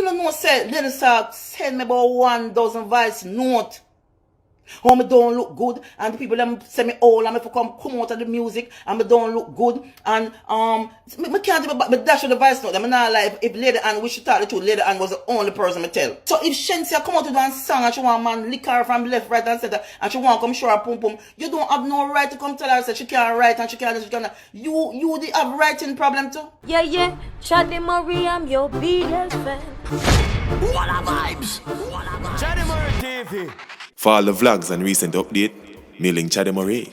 don't know, say, Little Sir send me about 1,000 voice note. How me don't look good, and the people them say me old, and me for come out of the music, and me don't look good, and me can't even me dash with the voice note. I'm not like if Lady Ann, we should tell the truth, Lady Ann was the only person me tell. So if Shensia come out to do a song and she want man lick her from left, right, and center, and she want come show her pum pum, you don't have no right to come tell her that she can't write and she can't. You have writing problem too. Yeah, Chaddy Marie, I'm your biggest fan. What a vibes! Chaddy Marie TV. For all the vlogs and recent update, me link Chaddy Marie.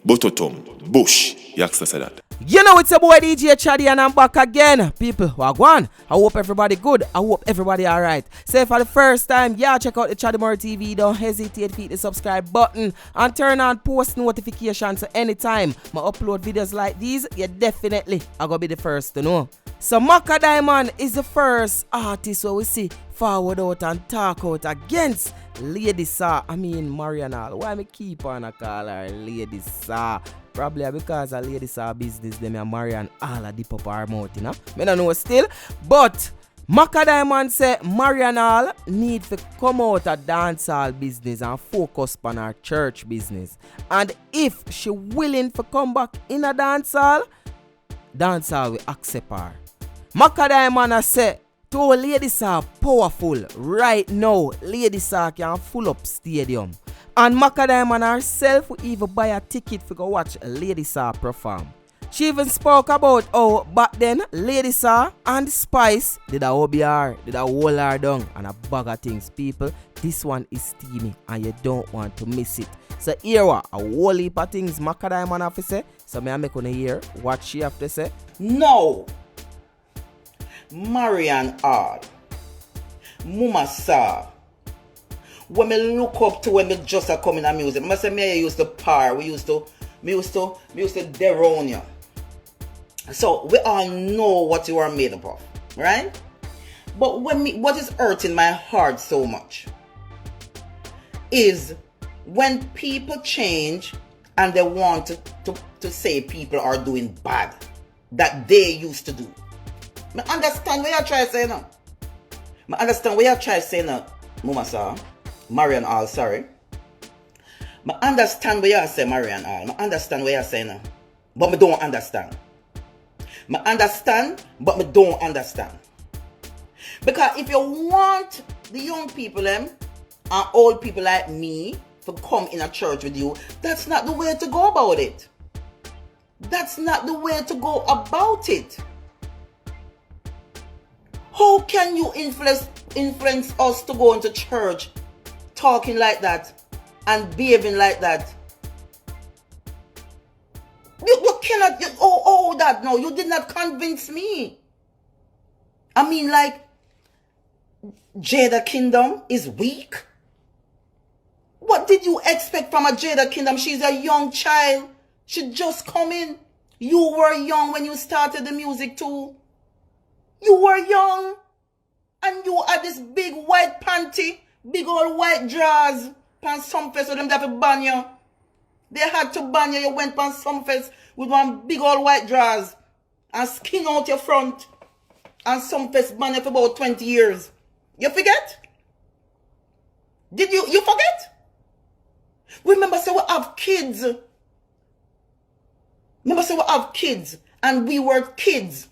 Bototom, Bush, Yaksta said that. You know it's your boy DJ Chaddy and I'm back again. People, wagwan. I hope everybody good. I hope everybody alright. So for the first time, yeah, check out the Chaddy Marie TV. Don't hesitate to hit the subscribe button and turn on post notifications so anytime I upload videos like these, you definitely are going to be the first to know. So Macka Diamond is the first artist where we see forward out and talk out against Lady Saw. I mean Marianne. Why me keep on a call her Lady Saw? Probably because of Lady Saw business them and Marianne all a dip up her mouth, you know. Me don't know still. But Macka Diamond say Marianne need to come out of dancehall business and focus on her church business. And if she willing to come back in a dancehall will accept her. Macka Diamond say to Lady Saw powerful right now. Lady Saw can full up stadium. And Macka Diamond herself will even buy a ticket to go watch Lady Saw perform. She even spoke about how back then Lady Saw and Spice did a OBR, did a hold her down and a bag of things. People, this one is steamy and you don't want to miss it. So here a whole heap of things Macka Diamond have to say. So may I make on hear what she have to say. No. Marianne R. Mama Saw. When me look up to when me just a come in a music, I say me used to par, me used to derone you. So we all know what you are made up of, right? But what is hurting my heart so much is when people change and they want to say people are doing bad that they used to do. I understand what you're trying to say now. Mama Saw. Marianne All, sorry. I understand what you're saying, Marianne All. I understand what you're saying now. But I don't understand. I understand, but I don't understand. Because if you want the young people and old people like me to come in a church with you, that's not the way to go about it. That's not the way to go about it. How can you influence us to go into church talking like that and behaving like that? You cannot, that no, you did not convince me. I mean, like, Jada Kingdom is weak. What did you expect from a Jada Kingdom? She's a young child. She just come in. You were young when you started the music too. You were young. And you had this big white panty, big old white drawers. Pan some face with them that to ban you. They had to ban you. You went pan some face with one big old white drawers and skin out your front. And some face ban you for about 20 years. You forget? Did you forget? Remember, say we have kids. And we were kids.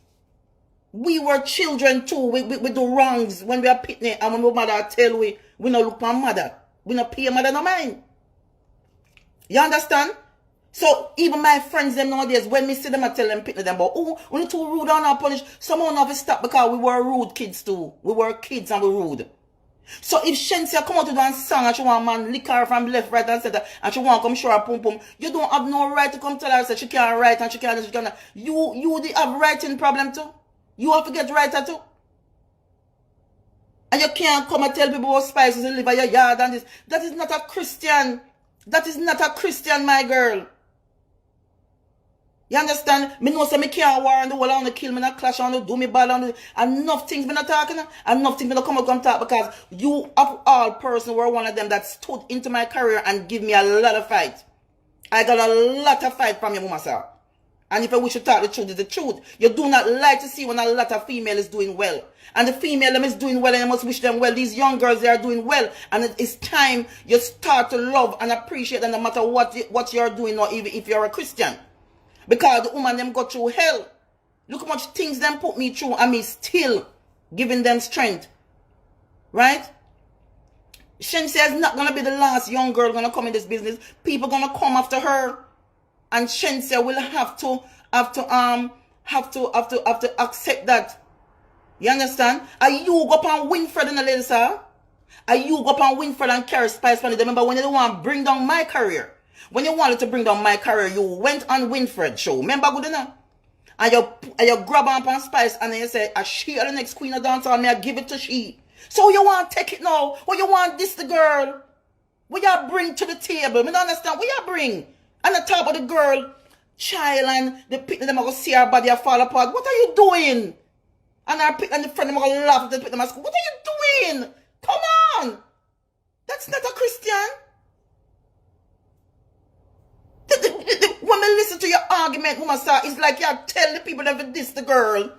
We were children too. We do wrongs when we are pitney. And when we mother tell we no look for mother. We no pay mother no mind. You understand? So even my friends them nowadays, when me see them, I tell them pitney them about, oh, we too rude and not punish. Someone have to stop because we were rude kids too. We were kids and we rude. So if Shensia come out to do a song and she want man lick her from left, right and center and she want come show her pum pum, you don't have no right to come tell her that she can't write and she can't. You have writing problem too. You have to get writer too. And you can't come and tell people about spices and live at your yard and this. That is not a Christian. That is not a Christian, my girl. You understand? Me know say me can't war and the whole on the kill me, not clash on the do me bad on the enough things me not talking, enough things me not come up and talk because you of all person were one of them that stood into my career and give me a lot of fight. I got a lot of fight from your mama, sir. And if I wish to talk the truth, is the truth. You do not like to see when a lot of female is doing well. And the female them is doing well and you must wish them well. These young girls, they are doing well. And it's time you start to love and appreciate them no matter what you're doing or even if you're a Christian. Because the woman them go through hell. Look how much things them put me through and me still giving them strength. Right? Shensia is not going to be the last young girl going to come in this business. People going to come after her. And Shensia will have to accept that. You understand? Are you go up on Winfred and the ladies, sir? Are you go up on Winfred and carry Spice Funny? Remember when you don't want to bring down my career? When you wanted to bring down my career, you went on Winfred show. Remember good enough? And you grab on Spice and then you say, "Is she the next queen of dancehall? May I give it to she?" So you want to take it now? What you want this the girl? What you bring to the table? I don't understand. What you bring? And the top of the girl, child, and the people them are going to see her body fall apart. What are you doing? And the friend them are going to laugh at the people them at school. What are you doing? Come on. That's not a Christian. When I listen to your argument, woman, sir, it's like you tell the people that this the girl.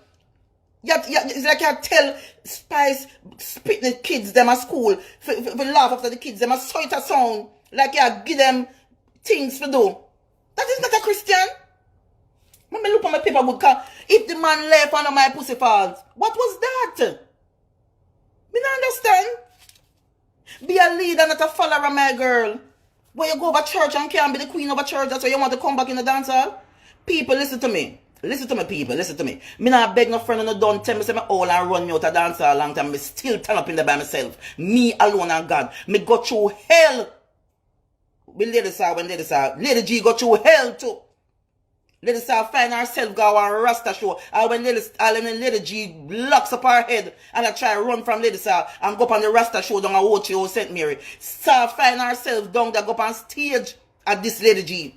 It's like you tell Spice spit the kids them at school for laugh after the kids them. I saw it a sound like you give them things to do. That is not a Christian. Let me look at my paper good. If the man left under my pussy falls, what was that? Me don't understand. Be a leader, not a follower, my girl. When you go over church and can't be the queen of a church, that's why you want to come back in the dance hall. People, listen to me. Listen to me, people. Listen to me. Me not beg no friend and no don't tell me say me all and run me out of dance hall a long time. Me still turn up in there by myself. Me alone and God. Me go through hell. We ladies are when ladies are. Lady G go through hell too. Ladies are find herself go on Rasta show. And when Lady G locks up her head and I try to run from ladies are and go up on the Rasta show down at Ocho St. Mary. So find herself down there go up on stage at this Lady G.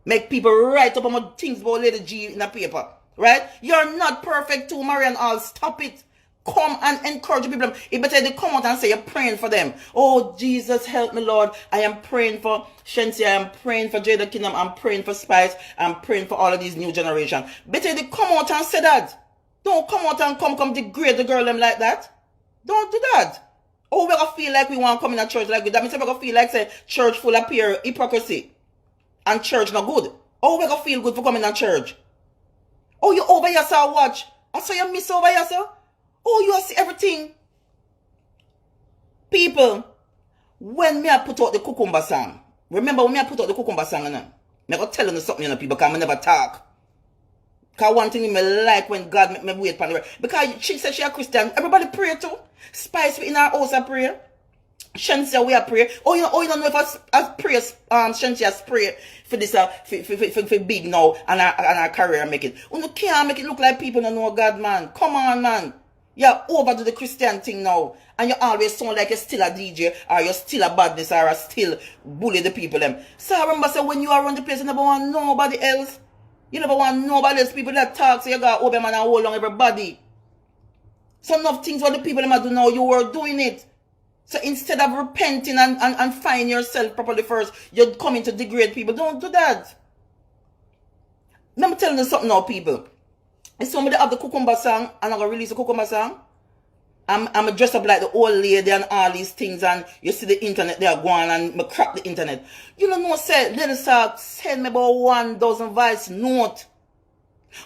Make people write up on things about Lady G in the paper. Right? You're not perfect too, Marian. I'll stop it. Come and encourage people. It better they come out and say you're praying for them. Oh, Jesus, help me, Lord. I am praying for Shensia. I am praying for Jada Kingdom. I'm praying for Spice. I'm praying for all of these new generation. Better they come out and say that. Don't come out and come degrade the girl them like that. Don't do that. Oh, we're going to feel like we want to come in a church like that. That means we're going to feel like say church full of pure hypocrisy. And church not good. Oh, we're going to feel good for coming to church. Oh, you over here, sir, watch. I saw you miss over here, sir. Oh, you see everything. People, when me I put out the cucumber song, remember when me I put out the cucumber song, I'm going to tell you something, people, because I never talk. Because one thing me like when God make me wait for the word. Because she said she a Christian, everybody pray too. Spice in our house I pray. Shensia we a pray. Oh, you don't know if I pray, Shensia pray for this, for big now, and our career make it. You can't make it look like people don't know God, man. Come on, man. You're over to the Christian thing now. And you always sound like you're still a DJ or you're still a badness or still bully the people them. So I remember say when you are around the place you never want nobody else. You never want nobody else. People that talk so you got over man and hold on everybody. Some of things what the people them do now, you were doing it. So instead of repenting and find yourself properly first, you're coming to degrade people. Don't do that. Let me tell you something now, people. If somebody have the cucumber song and I'm going to release the cucumber song, I'm dressed up like the old lady and all these things and you see the internet they are going and me crap the internet. You don't know, say, let us send me about 1,000 voice note.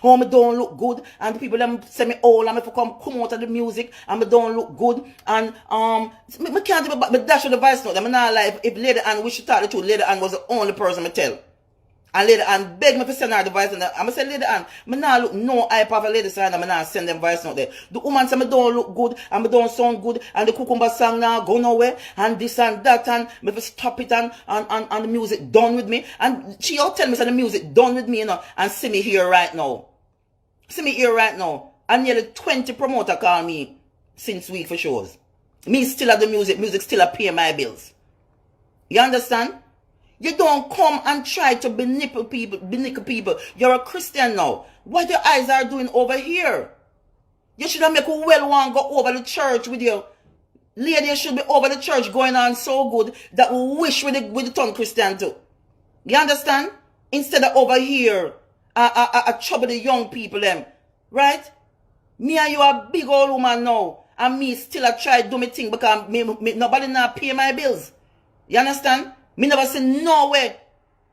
Oh, me don't look good and the people them say me old and me for come out of the music and me don't look good and me can't even me dash with the voice note. I'm not like if Lady Ann we should talk the truth, Lady Ann was the only person me tell. And Lady Ann beg me to send her the voice note. I'm going to say, Lady Ann, I not look no hype of a lady song and I not send them voice note there. The woman say, I don't look good and I don't sound good and the cucumber song now go nowhere and this and that and I stop it and the music done with me. And she all tell me say the music done with me, you know, and see me here right now. See me here right now. And nearly 20 promoter call me since week for shows. Me still at the music still a pay my bills. You understand? You don't come and try to belittle people. You're a Christian now. What your eyes are doing over here? You should have make a well one go over the church with you. Lady should be over the church going on so good that we wish with the tongue Christian too. You understand? Instead of over here trouble the young people them. Right? Me and you are big old woman now. And me still a try do me thing because nobody not pay my bills. You understand? Me never see nowhere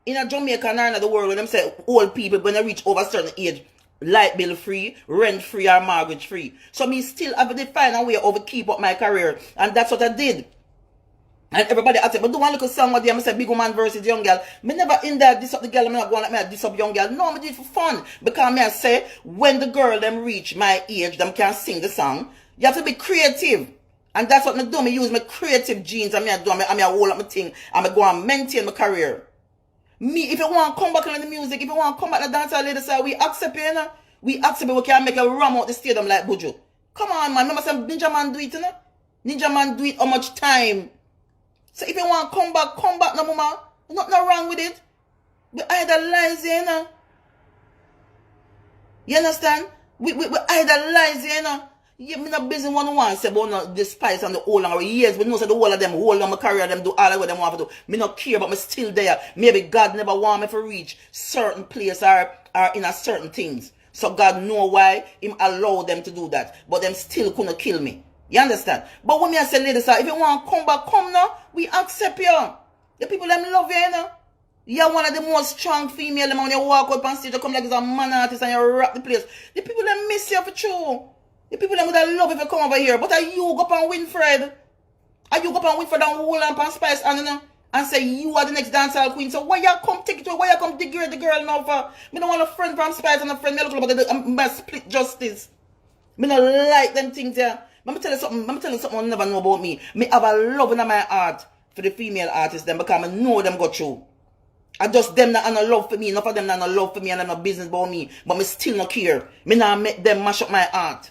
in a Jamaica or in the world when them say old people when they reach over a certain age, light bill free, rent free or mortgage free. So me still have to find a way over keep up my career. And that's what I did. And everybody asked me, but do one little song with them, I say big woman versus young girl. Me never in there diss up the girl, I'm not going like me diss up young girl. No, me do it for fun. Because me I say, when the girl them reach my age, them can sing the song. You have to be creative. And that's what me do. Me use my creative genes and me I do. I hold up my thing. And I go and maintain my career. Me, if you want to come back in the music, if you want to come back to the dancehall ladies, say, we accept you, you know? We accept it, we can make a ram out the stadium like Buju. Come on, man. Remember some Ninja Man do it, you know? Ninja Man do it how much time? So if you want to come back, no mama. Nothing wrong with it. We idolize you, you know? You understand? We idolize you, you know? Yeah, me not busy one say about no, the spice and the whole long years. We know say the whole of them hold on my career, them do all of what them want to do. Me not care, but me still there. Maybe God never want me to reach certain place or in a certain things. So God know why Him allow them to do that. But them still couldn't kill me. You understand? But when me I say ladies, if you want to come back, come now. We accept you. The people them love you, you know. You're one of the most strong female them when you walk up on stage, you come like as a man artist and you rock the place. The people them miss you for true. The people that would have love if you come over here. But are you go up and Winfred? Are you go up and Winfred and hold on and Spice and say you are the next dancehall queen? So why you come take it away? Why you come degrade the girl now for? Me don't want a friend from Spice and a friend. Me look about the split justice. Me don't like them things there. Let me tell you something you never know about me. Me have a love in my heart for the female artists them because I know them got through. I just them not no love for me. Enough of them not no love for me and them no business about me. But me still not care. Me not make them mash up my heart.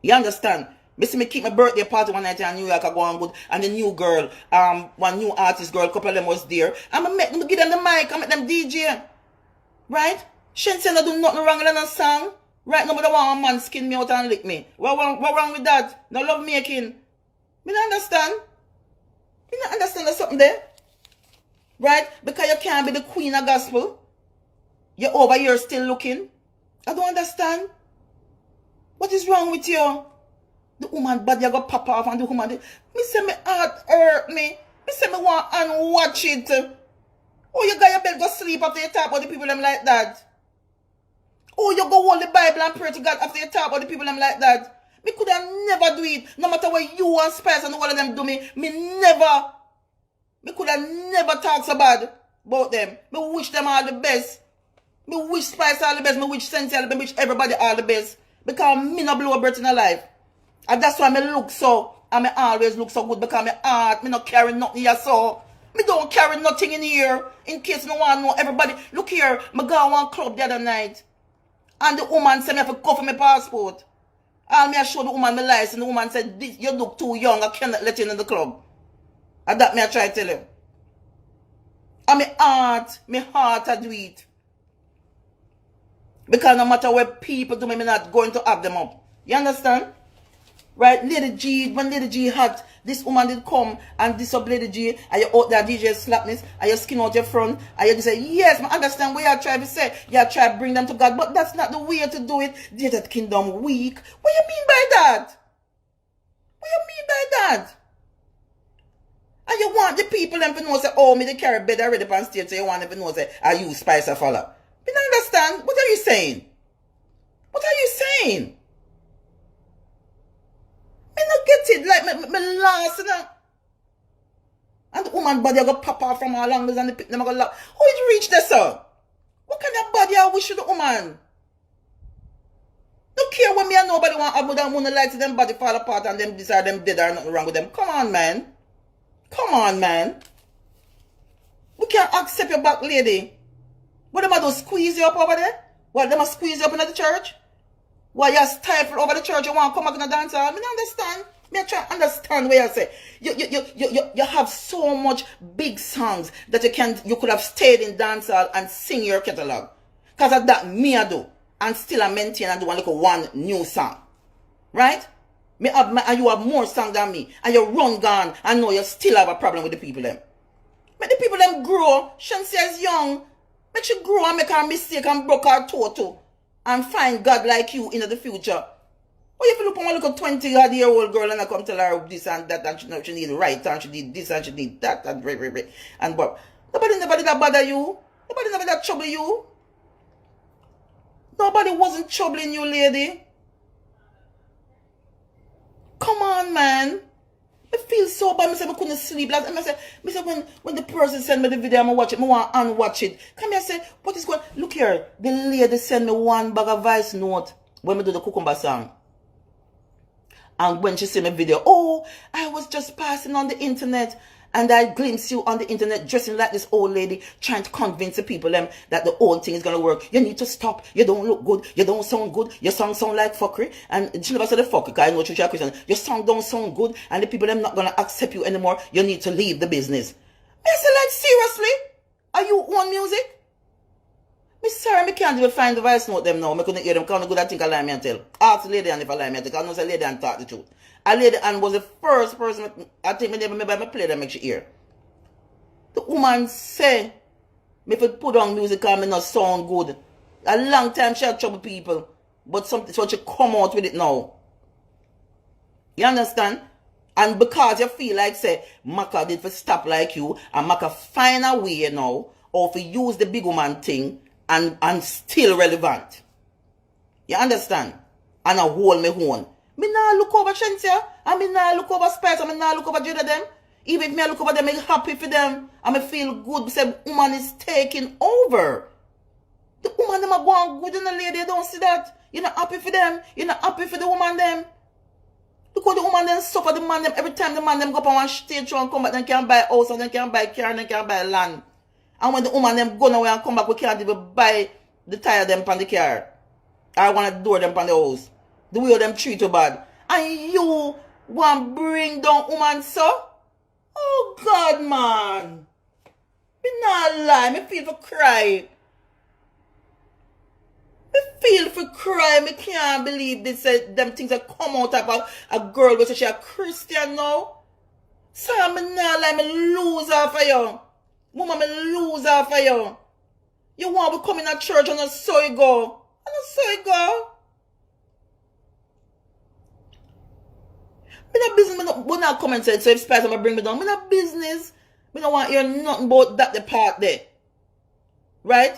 You understand? Me see me keep my birthday party one night in New York, I go on good, and the new girl, one new artist girl, couple of them was there. And I give them the mic, I make them DJ. Right? She say no do nothing wrong with a song. Right? Nobody want a man skin me out and lick me. What wrong with that? No love making. Me don't understand. Me don't understand there's something there. Right? Because you can't be the queen of gospel. You're over here still looking. I don't understand. What is wrong with you? The woman body got pop off and the woman. Me say my heart hurt me. Me say me want and watch it. Oh, you got your bed go sleep after you talk about the people them like that. Oh, you go hold the Bible and pray to God after you talk about the people them like that. Me could have never do it. No matter what you and Spice and all of them do me never. Me could have never talk so bad about them. Me wish them all the best. Me wish Spice all the best. Me wish Sensi all the best. Me wish everybody all the best. Because me no blow a breath in a life. And that's why me look so, and me always look so good. Because me heart, me not carry nothing here so. Me don't carry nothing in here. In case no one know everybody. Look here, me go one club the other night. And the woman said me have to cover my passport. And me I show the woman my license. And the woman said, this, you look too young, I cannot let you in the club. And that me I try to tell you. And me heart I do it. Because no matter what people do, me not going to have them up. You understand? Right? Lady G, when Lady G hot, this woman did come and this up Lady G, and you out there DJ slapness, and you skin out your front, and you say, yes, I understand what you try to say. You try to bring them to God, but that's not the way to do it. That kingdom weak. What you mean by that? What you mean by that? And you want the people them to know, say, oh, me they carry bed already on stage, so you want them to know, say, are you Spice or follow? Me don't understand. What are you saying? What are you saying? Me not get it. Like, me lost, you know? And the woman body got pop off from all angles and the pick them got lock. How it reach there, sir? What kind of body I wish to the woman? Don't care when me and nobody want to have more lights them body fall apart and them decide them dead or nothing wrong with them. Come on, man. Come on, man. We can't accept your back lady. What them do squeeze you up over there? What them squeeze you up in the church? Why you stifle over the church? You want to come back in the dance hall? I don't understand. Me try to understand what you say. You have so much big songs that you could have stayed in dance hall and sing your catalog. Because of that, me I do. And still I maintain and do one new song. Right? And you have more songs than me. And you run gone and know you still have a problem with the people them. But the people them grow. Shansi is young. Make she grow and make her mistake and broke her toe too. And find God like you in the future. Or if you look on a little 20-odd-year-old girl and I come tell her this and that and she need right and she need this and she need that and but nobody that bother you. Nobody never that trouble you. Nobody wasn't troubling you, lady. Come on, man. I feel so bad. I said I couldn't sleep. Like, I said when the person send me the video, I'm going to watch it. I want to unwatch it. Come here, say, what is going on? Look here. The lady sent me one bag of voice note when we do the Cucumber song. And when she sent me video, oh, I was just passing on the internet and I glimpsed you on the internet dressing like this old lady trying to convince the people that the old thing is going to work. You need to stop. You don't look good. You don't sound good. Your song sound like fuckery. And she never said the fuck because I know she's a Christian. Your song don't sound good and the people are not going to accept you anymore. You need to leave the business. I said, like, seriously? Are you on music? Me sorry, me can't even find the voice note them now. I couldn't hear them. Can't go that think I lie me and tell. Ask the lady and if I lie me and tell. I know say lady and talk the truth. A lady and was the first person, I think me never remember me play that make she hear. The woman say, me if it put on music and me not sound good. A long time she had trouble people. But something, so she come out with it now. You understand? And because you feel like say, Macka did for stop like you, and Macka find a way now, or if you use the big woman thing, and still relevant. You understand? And I hold me own. Me nah look over Shensia. I mean nah look over Spice. I mean nah look over Jada them. Even if me look over them, I'm happy for them. I feel good because the woman is taking over. The woman them are going good in the lady. You don't see that? You're not happy for them. You're not happy for the woman them. Look how the woman them suffer the man them. Every time the man them go up on one stage show and come back, they can't buy house and they can't buy car and they can't buy land. And when the woman them go away and come back, we can't even buy the tire them on the car. I want to door them on the house. The way them treat you bad. And you want bring down woman so? Oh God, man. Me not lie. Me feel for cry. Me feel for cry. Me can't believe this. Them things that come out of a girl which is a Christian now. So me not lie. Me lose her for you. Woman, me lose her for you. You want to come in a church and not so you go. And not so you go. Me not business. Me not come and say, so if Spice ever bring me down, me not business. Me don't want to hear nothing about that the part there. Right?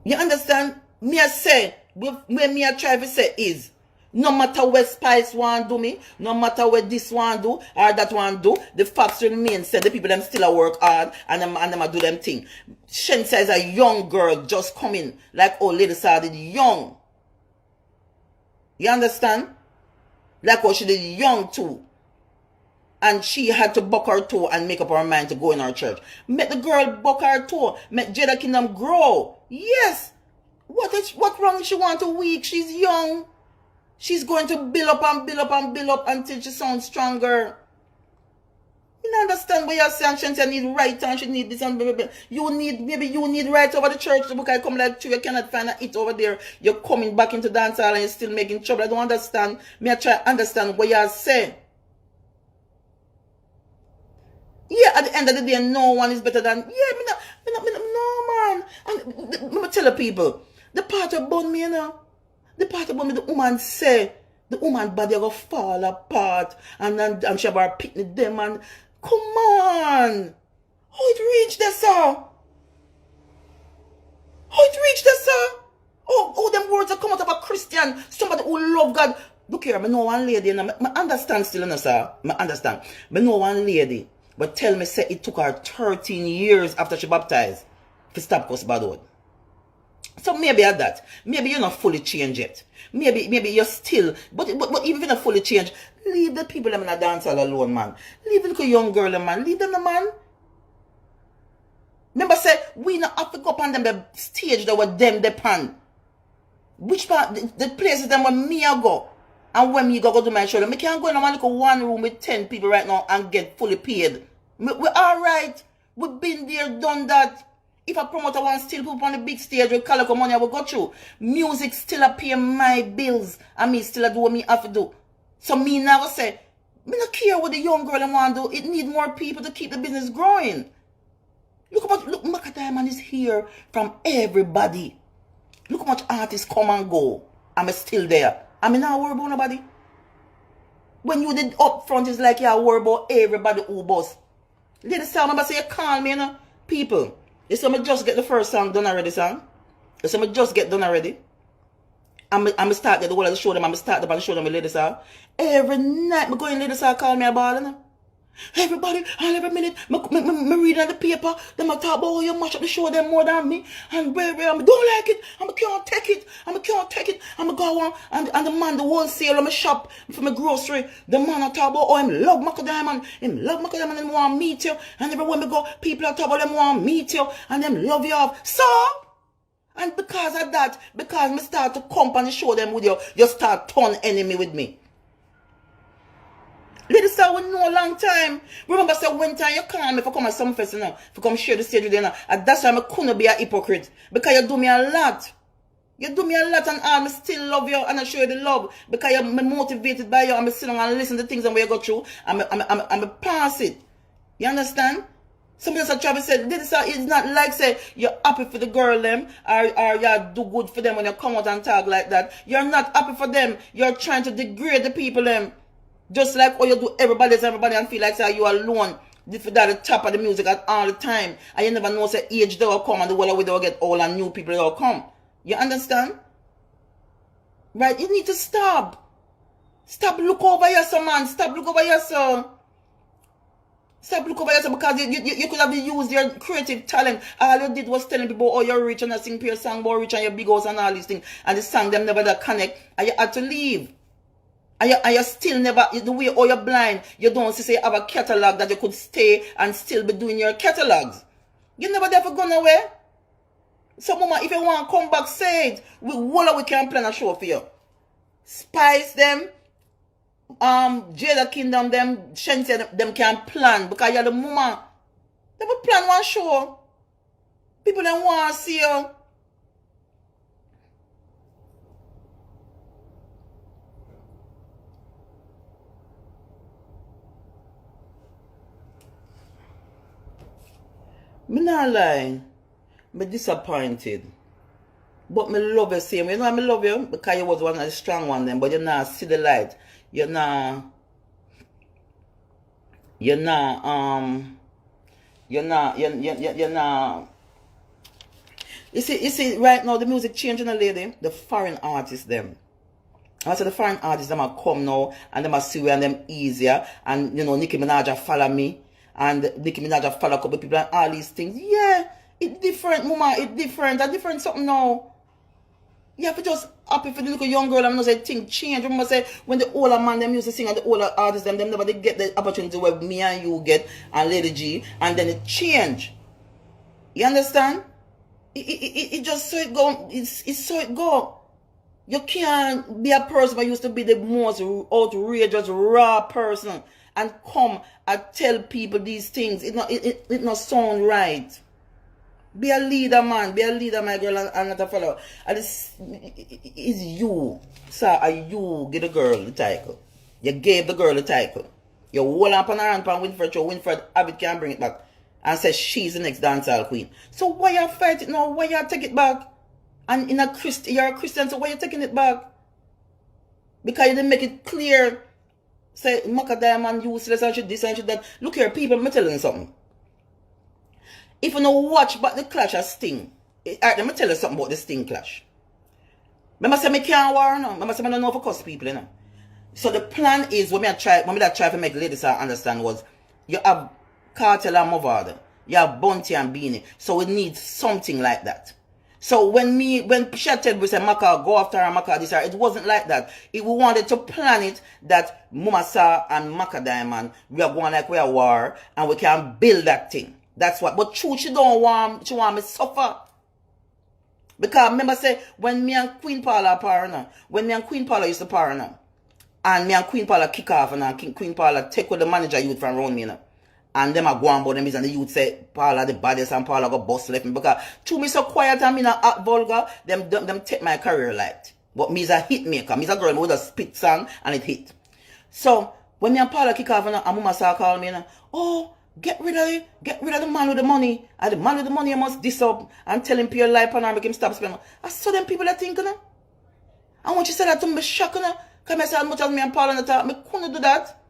You understand? Me I say, where me I try to say is, no matter what Spice want do me, no matter what this one do, or that one do, the facts remain said the people them still a work hard and them a do them thing. Shen says a young girl just coming, like old lady started young. You understand? Like how she did young too. And she had to buck her toe and make up her mind to go in her church. Make the girl buck her toe. Make Jada Kingdom grow. Yes. What wrong if she want to weak? She's young. She's going to build up and build up and build up until she sounds stronger. You don't understand what you're saying. She need right and she need this and blah, blah, blah. Maybe you need right over the church. The book I come like you cannot find it over there. You're coming back into dancehall and you're still making trouble. I don't understand. Me I try to understand what you're saying. Yeah, at the end of the day, no one is better than... Yeah, no, man. And let me tell the people, the part about me, you know, the part about me, the woman say, the woman body will fall apart, and she have her picnic them, and come on. How it reached there, sir? How it reached there, sir? Oh, them words that come out of a Christian, somebody who love God. Look here, I know one lady, and I understand still, you know, sir. I understand. I know one lady. But tell me, say it took her 13 years after she baptized to stop cuss bad word. So maybe at that, maybe you're not fully changed yet. Maybe you're still, but even if you're not fully changed, leave the people them in a dancehall alone, man. Leave the little young girl, man. Leave them, man. Remember, say we not have to go up on them the stage that were them depend. Which part the places them where me I go. And when me go to my show, I can't go in one room with 10 people right now and get fully paid. We're alright. We've been there, done that. If a promoter wants still put on the big stage with calico money, I will go through. Music still pay my bills. And me still do what me have to do. So me now say, me not care what the young girl want to do. It need more people to keep the business growing. Look how much, look, Macka Diamond is here from everybody. Look how much artists come and go. I'm still there. I mean, not worry about nobody. When you did up front, it's like you worry about everybody who boss. Ladies, I remember say you call me, you know. People, you see me just get the first song done already, son. You see me just get done already. I'm start get the whole of the show them. I'm start up and show them the ladies, every night, me go in ladies, call me about, you know. Everybody, and every minute, me reading the paper, them talk about how you mash up the show them more than me, and where I don't like it, I can't take it, I can't take it, I'm go on, and the man, the wholesale, my shop, for my grocery, the man I talk about, oh, him love Macka Diamond, and them want to meet you, and everywhere me go, people are talk about them want to meet you, and them love you off, so, and because of that, because me start to come and show them with you start turn enemy with me. Ladies, we know a long time. Remember, say one time you call me for come at some fest, you know, for come share the stage with you, know, and that's why I couldn't be a hypocrite. Because you do me a lot. You do me a lot, and I still love you, and I show you the love. Because you're motivated by you, and I sit down and listen to things and where you go through, and I pass it. You understand? Somebody else Travis said, this is not like say you're happy for the girl them or you do good for them when you come out and talk like that. You're not happy for them. You're trying to degrade the people them. Just like how you do everybody and feel like say you alone. This for that the top of the music at all the time. And you never know say age they will come and the world will get old and new people will come. You understand? Right? You need to stop. Stop look over yourself, man. Stop look over yourself. Stop look over yourself because you could have used your creative talent. All you did was telling people, oh, you're rich and I sing your song, but rich and your big house and all these things. And the song them never that connect. And you had to leave. And you still never, the way all you're blind, you don't say you have a catalog that you could stay and still be doing your catalogs. You never there for go nowhere. So mama, if you want to come back, say it. We can plan a show for you. Spice them. Jada Kingdom, them, Shensi, them can plan because you're the mama. They will plan one show. People don't want to see you. Me not lie. Me disappointed. But me love you same. You know I love you because you was one of the strong one then, but you not see the light. You not you see right now the music changing a lady, the foreign artists them. I said the foreign artists them are come now and them are see and them easier and you know Nicki Minaj follow me and Nicki Minaj follow a couple people and all these things. Yeah, it's different, mama, it's different. It's different something now. You have to just happy for the little young girl. I'm not saying things change. Remember say when the older man them used to sing and the older artists them never they get the opportunity where me and you get and Lady G and then it change. You understand? It just so it go. It's so it go. You can't be a person who used to be the most outrageous raw person and come and tell people these things. It not sound right. Be a leader, man. Be a leader, my girl, and not a follower. And it's you, sir. And you give the girl the title. You gave the girl the title. You hold up on her hand on Winfred show. Winfred Abbott can't bring it back. And says she's the next dancehall queen. So why you fight it now? Why you take it back? And you're a Christian, so why you taking it back? Because you didn't make it clear. Say, Macka Diamond useless and shit this and shit that. Look here, people, I'm telling you something. If you don't watch but the clash of Sting, let me tell you something about the Sting clash. Remember say me can't war now. Remember say I don't know for cuss people, you know. So the plan is when I try to make ladies understand was you have Cartel and Movada, you have Bunty and Beanie. So we need something like that. So when Chaddy we say Macka go after her, Macka this her, it wasn't like that. We wanted to plan it that Mumasa and Macka Diamond we are going like we are war and we can build that thing. That's what. But true, she want me suffer. Because remember say, when me and Queen Paula partner, when me and Queen Paula used to partner, and me and Queen Paula kick off, and Queen Paula take with the manager youth from around me, you know, and them are going about them, and the youth say, Paula the baddest, and Paula go bust left me, because to me so quiet and me not act vulgar, them take my career light. But me is a hit maker, me is a girl with a spit song, and it hit. So, when me and Paula kick off, and Mama saw call me, you know, oh, Get rid of the man with the money. And the man with the money must diss up and tell him pure life and make him stop spending. I saw them people that think, you know. And when she said that to me, shocked, you know. Because I said, as much as me and Paul on the top, I couldn't do that.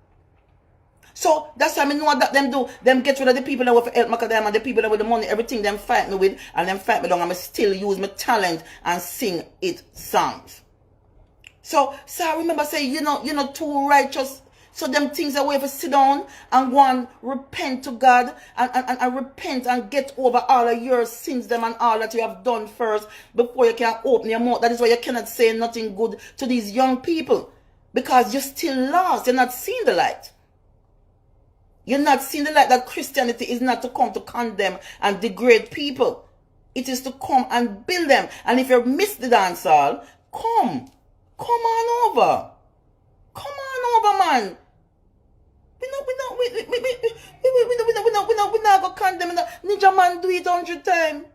So that's how I know what that them do. Them get rid of the people that will help Macka them and the people that with the money, everything them fight me with and them fight me down and I still use my talent and sing it songs. So I remember saying, you know, too righteous. So them things are way for sit down and go and repent to God and repent and get over all of your sins them and all that you have done first before you can open your mouth. That is why you cannot say nothing good to these young people. Because you're still lost. You're not seeing the light. You're not seeing the light that Christianity is not to come to condemn and degrade people. It is to come and build them. And if you miss the dancehall, come on over. Come on over, man. We not go condemn that. Ninja Man do it 100 times.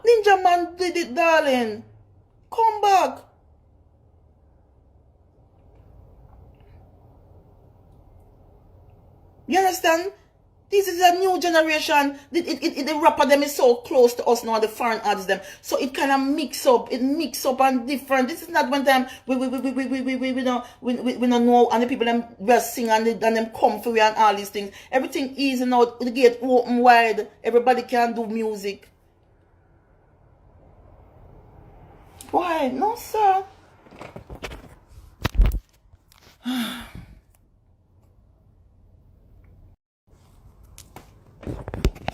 Ninja Man did it, darling. Come back. You understand? This is a new generation. The rapper them is so close to us now, the foreign artists them. So it kind of mix up. It mix up and different. This is not one time we don't know and the people them will sing and them come for we and all these things. Everything easy now. The gate open wide. Everybody can do music. Why? No, sir.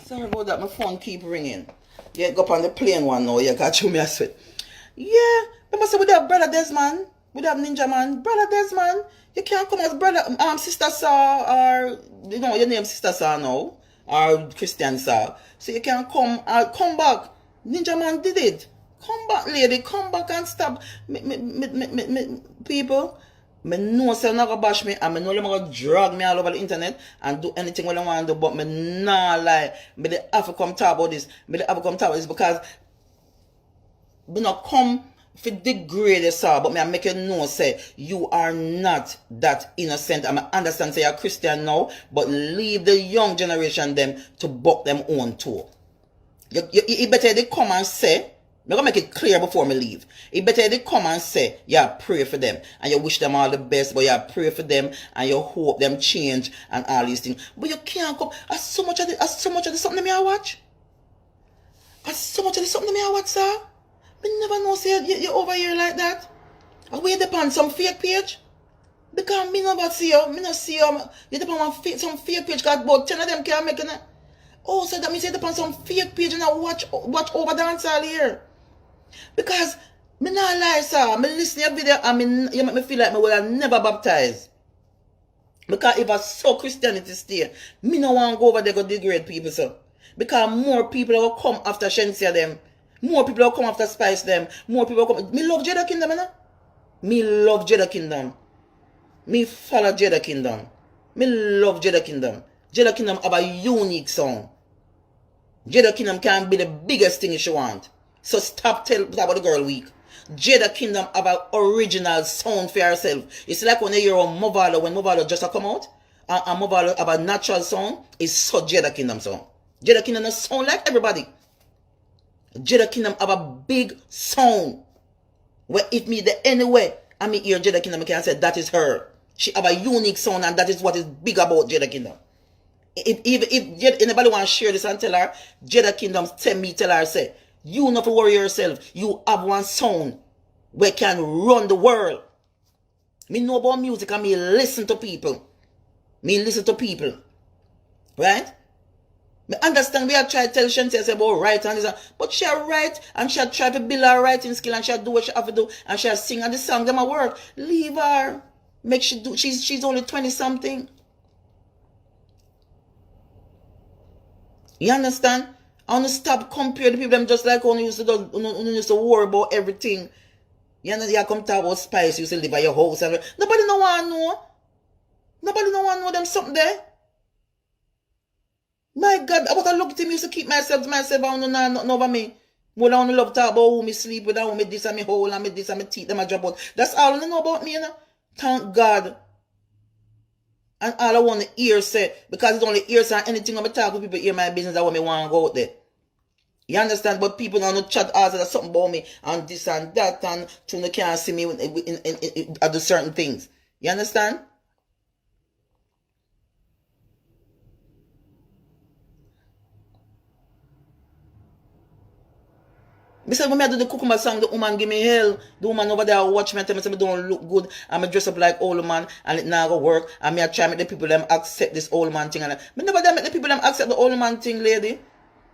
Sorry about that, my phone keep ringing. Yeah, go up on the plane one now. Yeah, got you me, I sweat. Yeah, remember say we have brother Desmond, we have Ninja Man, brother Desmond. You can't come as brother, sister Saw, or you know your name sister Saw now, or Christian Saw. So you can't come back. Ninja Man did it. Come back, lady. Come back and stop. People. I know say not gonna bash me and I know them gonna drag me all over the internet and do anything what I want to do, but me nah lie. Me they have to come talk about this. Me they have to come talk about this because me not come for degrade yourself, but me I make you know say you are not that innocent. I understand say you're a Christian now, but leave the young generation them to buck them own too. You better they come and say. I'm going to make it clear before me leave. It better they come and say, yeah, pray for them. And you wish them all the best, but yeah, pray for them. And you hope them change and all these things. But you can't come. As so much of the something that I watch. As so much of the something that I watch, sir. Me never know say you're over here like that. I wait upon some fake page. Because me never see you. Me not see you. You depend on some fake page. Because about 10 of them can't make it. Oh, so that means you depend on some fake page and I watch over dancehall here. Because me not lie, sir. Me listen to your video and you make me feel like me would have never baptized. Because if I saw Christianity stay, me no want to go over there go degrade people, sir. Because more people will come after Shensia them. More people will come after Spice them. More people will come. Me love Jada Kingdom, you know? Me love Jada Kingdom. Me follow Jada Kingdom. Me love Jada Kingdom. Jada Kingdom have a unique song. Jada Kingdom can be the biggest thing she want. So stop telling about the girl week. Jada Kingdom have an original sound for herself. It's like when you hear a Movalo, when Movalo just come out, and Movalo have a natural sound, it's so Jada Kingdom song. Jada Kingdom doesn't sound like everybody. Jada Kingdom have a big sound. Where if me the anyway, I mean hear Jada Kingdom, I can say that is her. She have a unique sound and that is what is big about Jada Kingdom. If anybody want to share this and tell her, Jada Kingdom tell her, say, you not to worry yourself. You have one sound where can run the world. Me know about music and me listen to people. Right? Me understand we have tried to tell Shanti about writing and this, but she write and she try to build her writing skill and she do what she have to do and she sing and the song them a work. Leave her. Make she do. She's only 20 something. You understand? I want to stop comparing the people them just like when you used to do, when you used to worry about everything. You know, you come talk about Spice, you used to live at your house and nobody no want to know. Nobody no want to know them something there. My God, I want to look at him, used to keep myself to myself, I want to know nothing over me. More I want to love talk about who me sleep with, who me this and me hole and me this and me teeth them a drop out. That's all I know about me, you know. Thank God. And all I want to hear say, because it's only ears and anything I'm talk with people hear my business, I want me want to go out there. You understand? But people don't know chat ask that something about me and this and that and they can't see me in do certain things. You understand? Me say when I do the Cucumber song, the woman give me hell. The woman over there watch me and tell me say me don't look good. And me dress up like old man and it now go work. And me I try make the people them accept this old man thing. And me never done make the people them accept the old man thing, lady.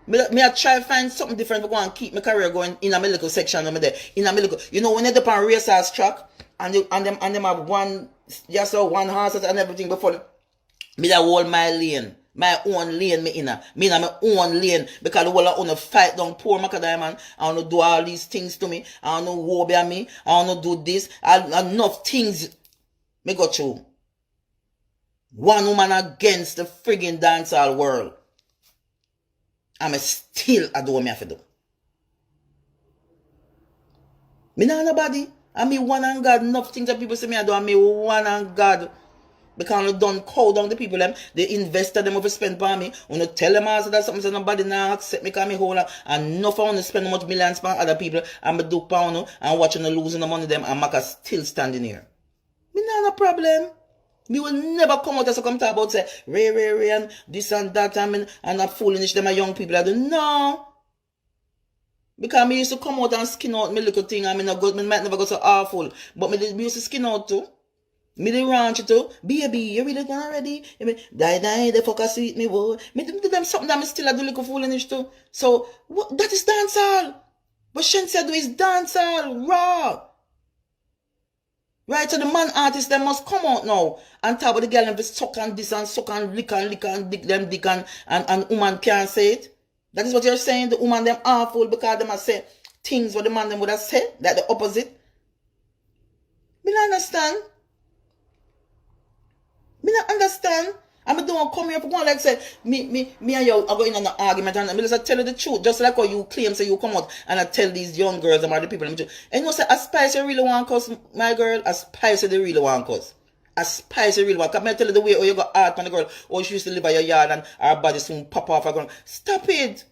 Me I try find something different to go and keep my career going in a little section of me there. In a little, you know, when you're up on racehorse track and them have one just so one horse and everything before me that hold my lane. My own lane me in my own lane because the whole I want to fight down poor Macka Diamond. I want to do all these things to me. I want to woe at me. I want to do this. Enough things me go through. One woman against the friggin' dancehall world. I'm still I do what me have to do. Me not nobody. I me one and God. Enough things that people say me I do. I me one and God. Because I don't call down the people them, the investor them over spend by me. When I tell them also that something so nobody now accept me because me hold and enough I want to spend much millions for other people and I do pound and watching the losing the money them and Macka still standing here. Me not no problem. Me will never come out and so come talk about say Ray and this and that and not foolish them are young people. I do no. Because me used to come out and skin out me little thing and me might never go so awful. But me used to skin out too. Me the ranch too. Baby, you really done already? Die, the fuck I sweet me, boy. Me do them something that me still a do little foolish too. So, what, that is dancehall. What Shensia do is dancehall, raw. Right, so the man artists, they must come out now. And talk about the girl and suck and this and suck and lick and dick them dick and woman can't say it. That is what you're saying, the woman them awful because they must say things what the man them would have said, that the opposite. Me not understand. Me not understand. I don't come here for one like say me and you are going on an argument and I just tell you the truth. Just like how you claim say you come out and I tell these young girls about the people. And you know say a spice you really want cause my girl, a spice you really want cause. A spice you really want. Come and tell you the way how you got art on the girl, or she used to live by your yard and her body soon pop off her ground. Stop it.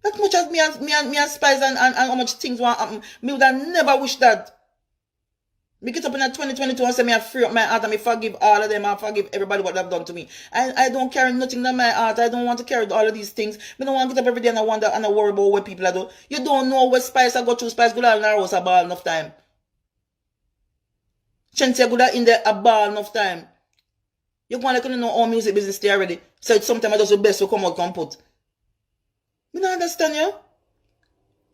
As much as me and spice and how much things want happen, me would have never wish that. Me get up in 2022 and say me I free up my heart and me forgive all of them and forgive everybody what they've done to me. I don't carry nothing in my heart. I don't want to carry all of these things. Me don't want to get up every day and I wonder and I worry about what people are doing. You don't know what spice I go through. Spice good all narrows a ball enough time. Shensia good in there a ball enough time. You want to know all music business there already. So it's sometimes I just the best to come out and put. Me not understand you.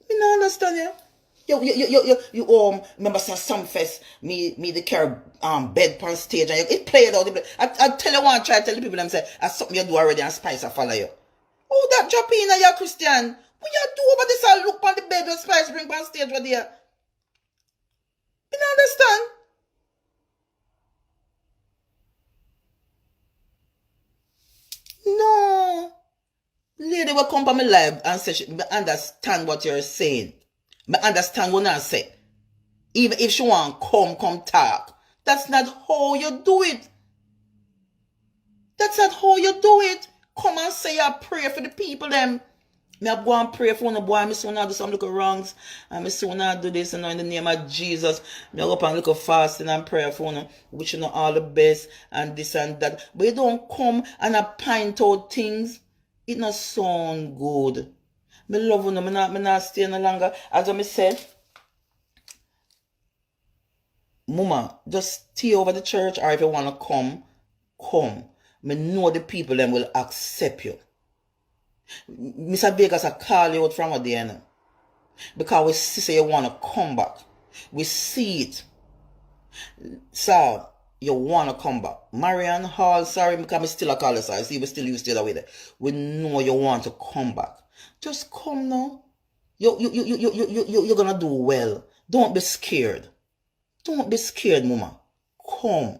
Me not understand you. You remember some fest me the carry bed on stage and it played out. I tell you one try to tell the people them say that's something you do already and Spice I follow you. Oh that drop in you Christian. What you do over this I look on the bed when Spice bring on stage right there. You don't understand? No. Lady will come from my live and say she understand what you're saying. I understand what I say. Even if she want come talk. That's not how you do it. That's not how you do it. Come and say I pray for the people them. Me I go and pray for one boy. Me soon do some little wrongs. And me soon do this and in the name of Jesus. Me I go up and look fasting and pray for one. Wishing you all the best and this and that. But you don't come and I pint out things. It not sound good. Me love you, me not stay no longer. As I said, Mama, just stay over the church, or if you want to come. Me know the people them will accept you. Mr. Vegas, I call you out from a day now. Because we see say you want to come back. We see it. So, you want to come back. Marian Hall, sorry, because me still a call you, sorry. See, we still use the other way there. We know you want to come back. Just come now. You're gonna do well. Don't be scared. Don't be scared, Mama. Come.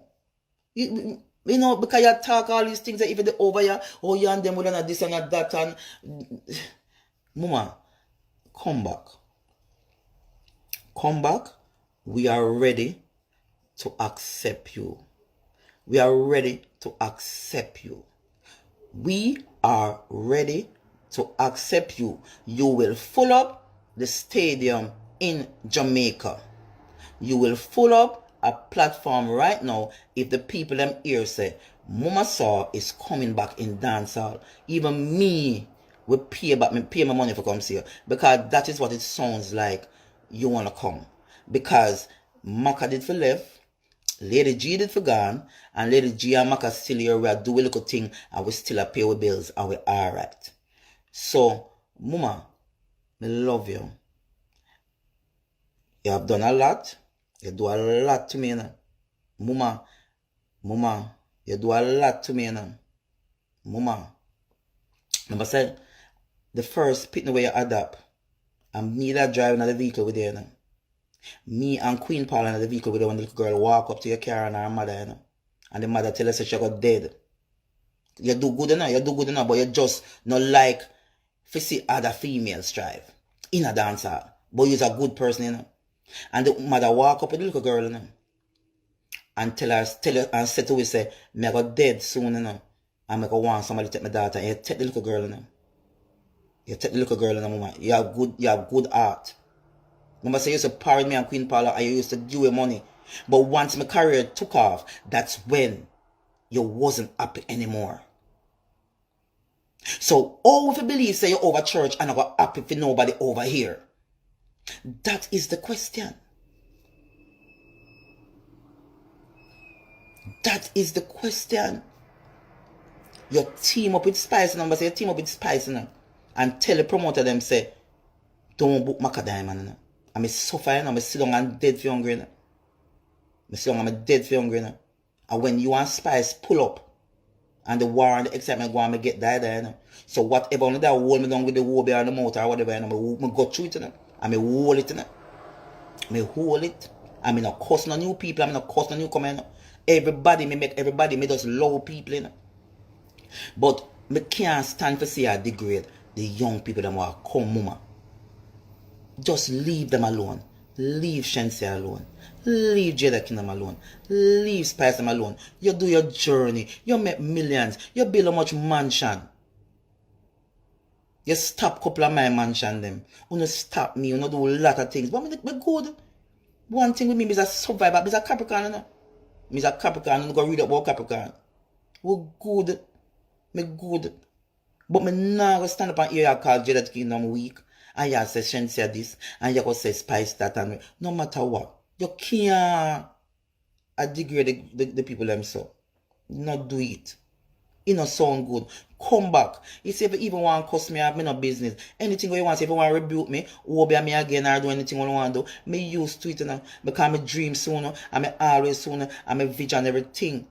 You know, because you talk all these things that even the over here, oh, you and them will not this and that and Mama, come back. Come back. We are ready to accept you. We are ready to accept you. We are ready to accept you. You will fill up the stadium in Jamaica. You will fill up a platform right now if the people them here say, Mama Saw is coming back in dancehall. Even me will pay my money for come see you. Because that is what it sounds like you want to come. Because Macka did for left, Lady G did for gone, and Lady G and Macka still here. We are doing a little thing and we still pay our bills and we're alright. So, Mama, I love you. You have done a lot. You do a lot to me, you know. Mama, you do a lot to me, you know. Mama, remember I said, the first pitting where you adapt, and me that driving the vehicle with you, you know. Me and Queen Paula in the vehicle with you when the little girl walk up to your car and her mother, you know. And the mother tell her she got dead. You do good enough, but you just not like to see other females strive in a dancer. But you're a good person, you know. And the mother walk up with the little girl, you know, and tell her and say to her, say, me I got dead soon, you know, and I go want somebody to take my daughter. And you take the little girl, you know. You take the little girl, you know, Mama. You have good heart. Remember, say you used to parade me and Queen Paula and you used to give away money. But once my career took off, that's when you wasn't happy anymore. So, all if you believe, say you're over church and I got happy for nobody over here. That is the question. That is the question. You team up with Spice, number say you team up with Spice, you know, and tell the promoter them say, don't book Macka Diamond, you know. I'm suffering, I'm sit down and dead for hungry, you know. I'm sit down, I'm dead for hungry, you know. And when you and Spice pull up, and the war and the excitement go on, I get died, you know. So whatever, only that hold me down with the woe behind the motor or whatever, you know, I go through it, you know. I may hold it, you know. I may hold it. I may not cost no new people, I may not cost no new comment. Everybody may just love people, you know. But me can't stand for see I degrade the young people that want to come, Mama. Just leave them alone. Leave Shenseea alone. Leave Jada Kingdom alone. Leave Spice them alone. You do your journey. You make millions. You build a much mansion. You stop couple of my mansion them. You not stop me. You not do a lot of things. But me good. One thing with me is a survivor. Is a Capricorn, you know. Me is a Capricorn. You go read about Capricorn. We good. Me good. But me not go stand up and hear you call Jada Kingdom weak. And you say Shenseea this. And you go say Spice that. And no matter what. You can't degrade the people themselves. Not do it. It not sound good. Come back. You say if you even want to cuss me, I have no business. Anything you want, if you want to rebuke me, or be me again or do anything I want to do, me used to it, you know, because I dream sooner, and I always sooner, and I vision everything.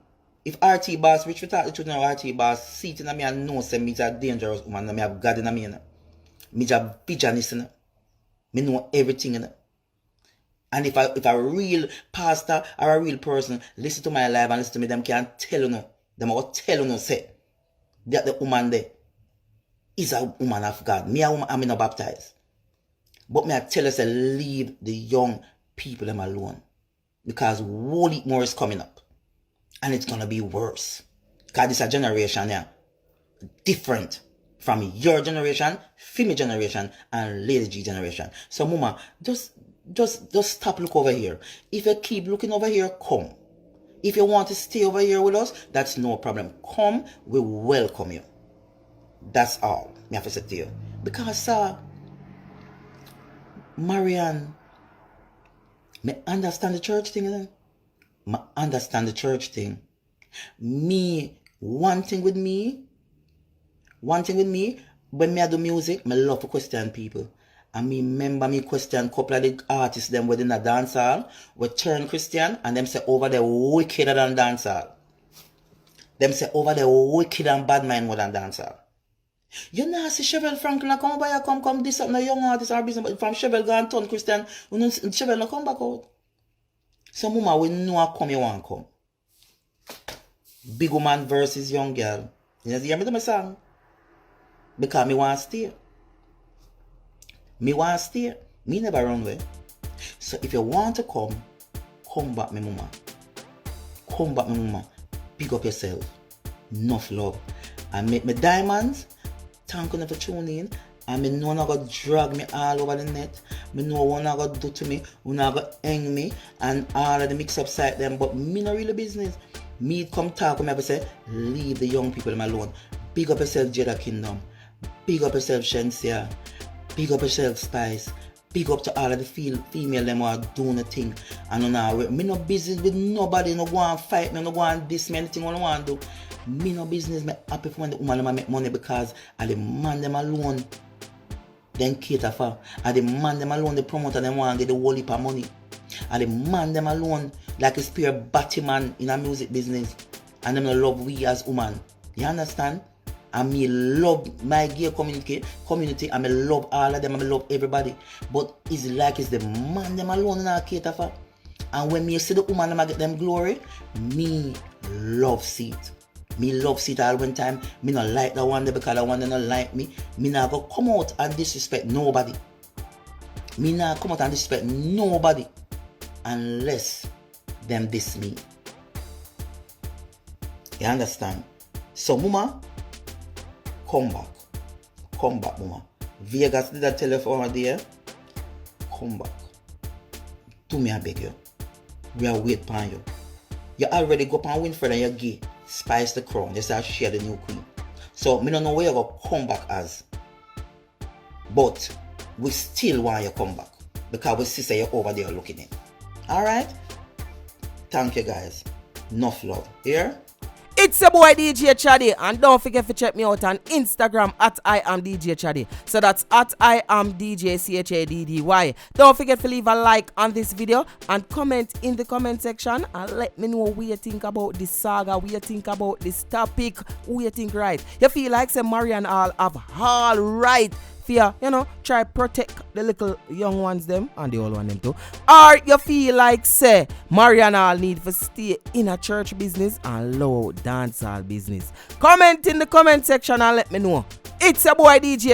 If RT boss, which we talk the truth now, RT boss, see it in me and know say me is a dangerous woman, and me have God in me, you know. Me is a visionist, you know. Me know everything, you know. And if a real pastor or a real person listen to my life and listen to me, them can tell you no. Them will tell you no, say that the woman there is a woman of God. Me a woman, I'm not baptized. But me I tell you, say, leave the young people them alone. Because whole heap more is coming up. And it's gonna be worse. Because this a generation here. Different from your generation, female generation, and Lady G generation. So Mama, just stop look over here. If you keep looking over here, come. If you want to stay over here with us, that's no problem. Come, we welcome you. That's all me have to say to you. Because Marianne, me understand the church thing, you know? Me understand the church thing. Me, one thing with me, when me I do music, me love to question people. And me remember me question couple of the artists them within a dancehall we turn Christian and them say over there wickeder than dancehall. Them say over there wicked and bad mind more than dancehall. You know see Chevelle Franklin come over here come this up no young artist or business but from Chevelle go and turn Christian you know Chevelle no come back out. So Mama we know how come you want come. Big woman versus young girl. You hear me do my song? Because me want to stay. Me want to stay. Me never run away. So if you want to come back, me Mama. Come back, me Mama. Big up yourself. Enough love. And make my diamonds. Thank you for tuning in. And me know not gonna drag me all over the net. Me know what not gonna do to me. Who not gonna hang me. And all of the mix up side them. But me not really business. Me come talk with me. I say, leave the young people alone. Big up yourself, Jada Kingdom. Big up yourself, Shensia. Big up yourself, Spice. Big up to all of the female them who are doing the thing. And now, me no business with nobody. No go and fight me. No go and diss me. Anything I want to do. Me no business. Me happy for when the woman them make money because I the man them alone. Then cater for. I the man them alone. The promoter them want to get the whole heap of money. I the man them alone. Like a spare Batman in a music business. And them no love we as woman. You understand? And me love my gay community, and me love all of them, and me love everybody. But it's like it's the man them alone in our cater for. And when me see the woman them get them glory, me love see it. Me love see it all one time. Me not like the one there because the one they not like me. Me not go come out and disrespect nobody. Me not come out and disrespect nobody unless them diss me. You understand? So mama, come back, mama. Vegas did that telephone there. Come back. Do me, I beg you. We are waiting for you. You already go up and win for and you're gay. Spice the crown. You start share the new queen. So me don't know where you're going to come back as. But we still want you to come back. Because we see you're over there looking in. Alright? Thank you guys. Enough love. Here? It's your boy DJ Chaddy, and don't forget to check me out on Instagram at I am DJ Chaddy. So that's at I am DJ CHADDY. Don't forget to leave a like on this video and comment in the comment section and let me know what you think about this saga, what you think about this topic, what you think right. You feel like say Marian all have all right. Fear, try protect the little young ones them and the old one them too. Or you feel like say Mariana need to stay in a church business and low dancehall business. Comment in the comment section and let me know. It's your boy DJ